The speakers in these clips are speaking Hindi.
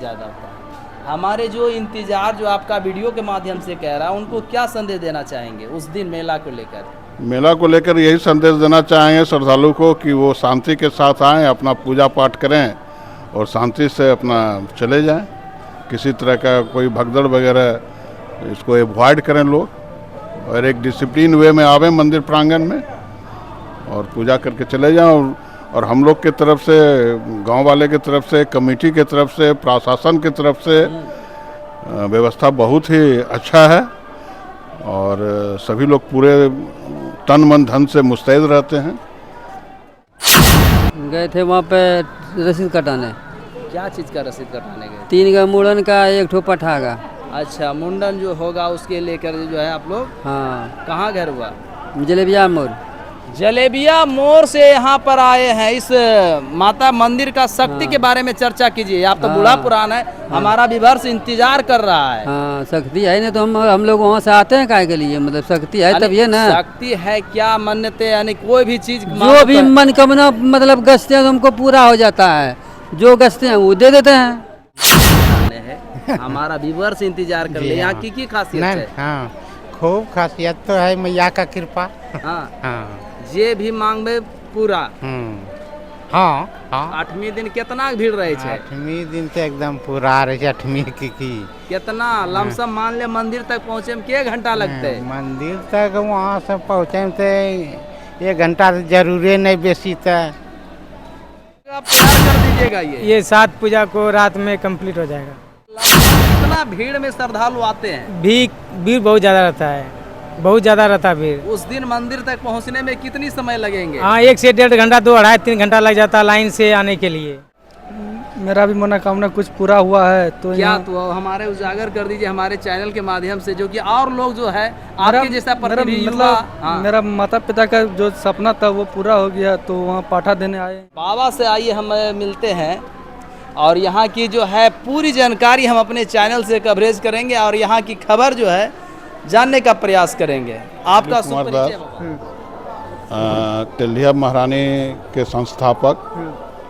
ज़्यादा होता है। हमारे जो इंतजार जो आपका वीडियो के माध्यम से कह रहा है, उनको क्या संदेश देना चाहेंगे उस दिन मेला को लेकर? मेला को लेकर यही संदेश देना चाहेंगे श्रद्धालु को कि वो शांति के साथ आएँ, अपना पूजा पाठ करें और शांति से अपना चले जाएं। किसी तरह का कोई भगदड़ वगैरह इसको अवॉइड करें लोग, और एक डिसिप्लिन वे में आवें मंदिर प्रांगण में और पूजा करके चले जाएं। और हम लोग के तरफ से, गांव वाले के तरफ से, कमेटी के तरफ से, प्रशासन की तरफ से व्यवस्था बहुत ही अच्छा है और सभी लोग पूरे तन मन धन से मुस्तैद रहते हैं। गए थे वहाँ पे रसीद कटाने। क्या चीज़ का रसीद कटाने गए? 3 का मुंडन का, 1 ठो पठा का। अच्छा, मुंडन जो होगा उसके लेकर जो है आप लोग? हाँ। कहाँ घर हुआ? जलेबिया मोड़। जलेबिया मोड़ से यहाँ पर आए हैं। इस माता मंदिर का शक्ति के बारे में चर्चा कीजिए। आप तो बूढ़ा पुराना है, हमारा विवर्ष इंतजार कर रहा है। हाँ, शक्ति है ना, तो हम लोग वहाँ से आते हैं काहे के लिए, मतलब शक्ति है तब ये ना। शक्ति है क्या? मन्नते यानी कोई भी चीज जो भी मनकामना मतलब गश्ते हैं हमको पूरा हो जाता है, जो गश्ते हैं वो दे देते हैं। हमारा विवर्ष इंतजार कर ले। यहाँ की खासियत है? हाँ, खूब खासियत तो है, मैया का कृपा। हाँ, जे भी मांगबे पूरा। हाँ हाँ। 8वीं दिन कितना भीड़ रहे छे? 8वीं दिन तो एकदम पूरा रहे। 8वीं की कितना लमसम मान ले मंदिर तक पहुँचे में के घंटा लगते? मंदिर तक वहाँ से पहुँचे में तो 1 घंटा तो जरूरी नहीं, बेसी तो आप तैयार कर दीजिएगा। ये 7 पूजा को रात में कंप्लीट हो जाएगा। कितना भीड़ में श्रद्धालु आते हैं? भीड़ बहुत ज़्यादा रहता है, बहुत ज़्यादा रहता है भीड़। उस दिन मंदिर तक पहुंचने में कितनी समय लगेंगे? हाँ, 1 से 1.5 घंटा, 2, 2.5, 3 घंटा लग जाता है लाइन से आने के लिए। मेरा भी मनोकामना कुछ पूरा हुआ है तो क्या? तो हमारे उजागर कर दीजिए हमारे चैनल के माध्यम से, जो कि और लोग जो है आपके जैसा मेरा माता पिता का जो सपना था वो पूरा हो गया, तो वहाँ पाठा देने आए। बाबा से आइए हम मिलते हैं और यहाँ की जो है पूरी जानकारी हम अपने चैनल से कवरेज करेंगे और यहाँ की खबर जो है जानने का प्रयास करेंगे। आपका टेल्हिया महारानी के संस्थापक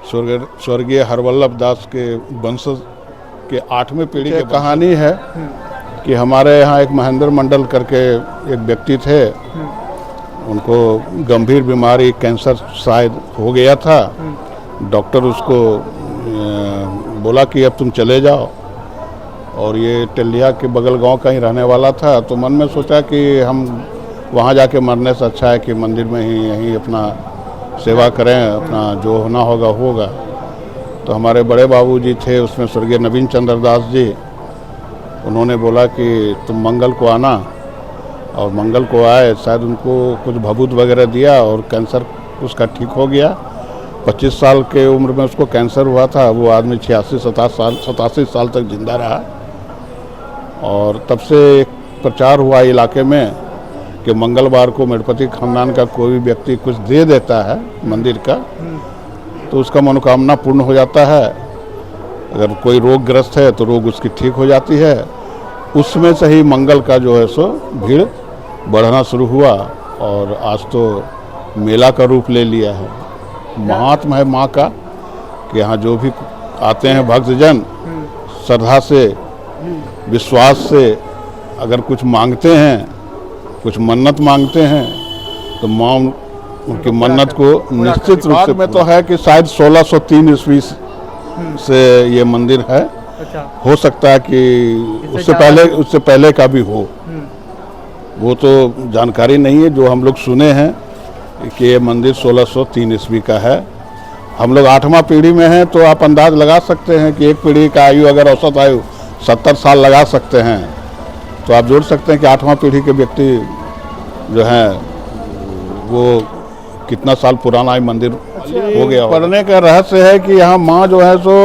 स्वर्गीय हरवल्लभ दास के वंशज के 8वें पीढ़ी की कहानी है कि हमारे यहाँ एक महेंद्र मंडल करके एक व्यक्ति थे, उनको गंभीर बीमारी कैंसर शायद हो गया था। डॉक्टर उसको बोला कि अब तुम चले जाओ, और ये टेल्हिया के बगल गांव का ही रहने वाला था। तो मन में सोचा कि हम वहाँ जाके मरने से अच्छा है कि मंदिर में ही यहीं अपना सेवा करें, अपना जो होना होगा होगा। तो हमारे बड़े बाबूजी थे उसमें स्वर्गीय नवीन चंद्र दास जी, उन्होंने बोला कि तुम मंगल को आना, और मंगल को आए। शायद उनको कुछ भभूत वगैरह दिया और कैंसर उसका ठीक हो गया। 25 साल के उम्र में उसको कैंसर हुआ था। वो आदमी 87 साल तक जिंदा रहा। और तब से एक प्रचार हुआ इलाके में कि मंगलवार को मेड़पति खानदान का कोई भी व्यक्ति कुछ दे देता है मंदिर का, तो उसका मनोकामना पूर्ण हो जाता है। अगर कोई रोगग्रस्त है तो रोग उसकी ठीक हो जाती है। उसमें से ही मंगल का जो है सो भीड़ बढ़ना शुरू हुआ और आज तो मेला का रूप ले लिया है। महात्मा है माँ का कि यहाँ जो भी आते हैं भक्तजन श्रद्धा से, विश्वास से अगर कुछ मांगते हैं, कुछ मन्नत मांगते हैं, तो माँ उनकी मन्नत को निश्चित रूप से में तो है कि शायद 1603 ईस्वी से ये मंदिर है। हो सकता है कि उससे पहले का भी हो, वो तो जानकारी नहीं है। जो हम लोग सुने हैं कि ये मंदिर 1603 ईस्वी का है। हम लोग 8वां पीढ़ी में हैं, तो आप अंदाज लगा सकते हैं कि एक पीढ़ी का आयु अगर औसत आयु 70 साल लगा सकते हैं, तो आप जोड़ सकते हैं कि 8वां पीढ़ी के व्यक्ति जो हैं वो कितना साल पुराना मंदिर हो गया। पढ़ने का रहस्य है कि यहाँ माँ जो है सो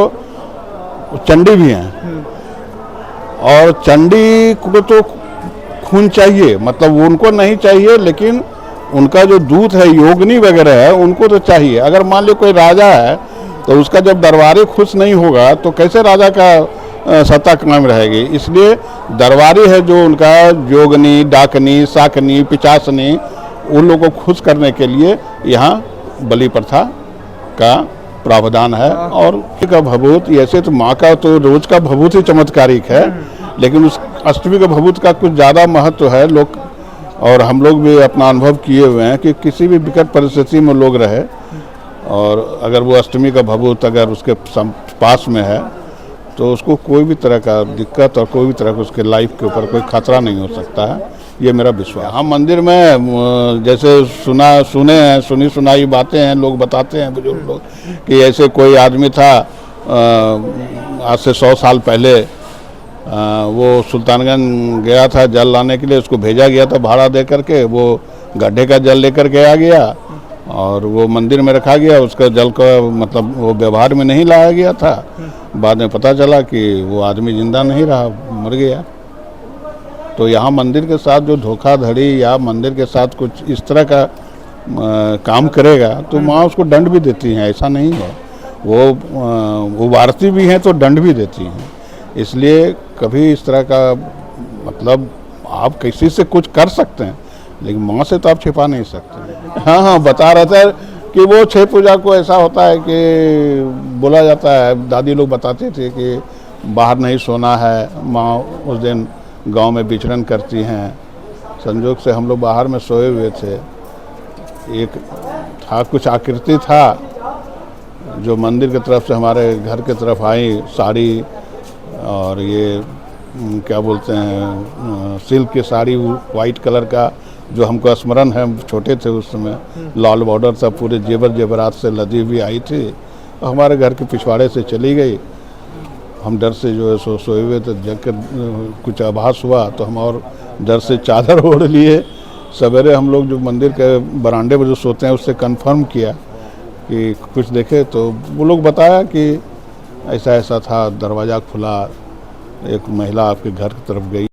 चंडी भी हैं, और चंडी को तो खून चाहिए, मतलब उनको नहीं चाहिए, लेकिन उनका जो दूत है, योगिनी वगैरह है, उनको तो चाहिए। अगर मान लो कोई राजा है तो उसका जब दरबारी खुश नहीं होगा तो कैसे राजा का सत्ता कायम रहेगी। इसलिए दरबारी है जो उनका योगिनी, डाकनी, साकनी, पिचासनी, उन लोगों को खुश करने के लिए यहाँ बलि प्रथा का प्रावधान है। और का भभूत, ऐसे तो माँ का तो रोज का भभूत ही चमत्कारिक है, लेकिन उस अष्टमी का भभूत का कुछ ज़्यादा महत्व है। लोग और हम लोग भी अपना अनुभव किए हुए हैं कि किसी भी विकट परिस्थिति में लोग रहे और अगर वो अष्टमी का भभूत अगर उसके पास में है तो उसको कोई भी तरह का दिक्कत और कोई भी तरह का उसके लाइफ के ऊपर कोई खतरा नहीं हो सकता है, ये मेरा विश्वास। हम मंदिर में जैसे सुनी सुनाई बातें हैं, लोग बताते हैं बुजुर्ग लोग कि ऐसे कोई आदमी था आज से 100 साल पहले, वो सुल्तानगंज गया था जल लाने के लिए, उसको भेजा गया था भाड़ा दे करके, वो गड्ढे का जल लेकर के आ गया और वो मंदिर में रखा गया, उसका जल का मतलब वो व्यवहार में नहीं लाया गया था। बाद में पता चला कि वो आदमी जिंदा नहीं रहा, मर गया। तो यहाँ मंदिर के साथ जो धोखाधड़ी या मंदिर के साथ कुछ इस तरह का काम करेगा तो माँ उसको दंड भी देती हैं, ऐसा नहीं है। वो उबारती भी हैं तो दंड भी देती हैं। इसलिए कभी इस तरह का मतलब आप किसी से कुछ कर सकते हैं लेकिन माँ से तो आप छिपा नहीं सकते। हाँ, बता रहा था कि वो छठ पूजा को ऐसा होता है कि बोला जाता है, दादी लोग बताते थे कि बाहर नहीं सोना है। माँ उस दिन गांव में विचरण करती हैं। संजोग से हम लोग बाहर में सोए हुए थे, एक था कुछ आकृति था जो मंदिर की तरफ से हमारे घर की तरफ आई, साड़ी और ये क्या बोलते हैं सिल्क की साड़ी, वाइट कलर का, जो हमको स्मरण है, छोटे थे उस समय, लाल बॉर्डर था, पूरे जेवर जेवरात से लदी हुई आई थी, हमारे घर के पिछवाड़े से चली गई। हम डर से जो है सोए हुए थे, जगकर कुछ आभास हुआ तो हम और डर से चादर ओढ़ लिए। सवेरे हम लोग जो मंदिर के बरामदे में जो सोते हैं उससे कंफर्म किया कि कुछ देखे, तो वो लोग बताया कि ऐसा ऐसा था, दरवाज़ा खुला, एक महिला आपके घर की तरफ गई।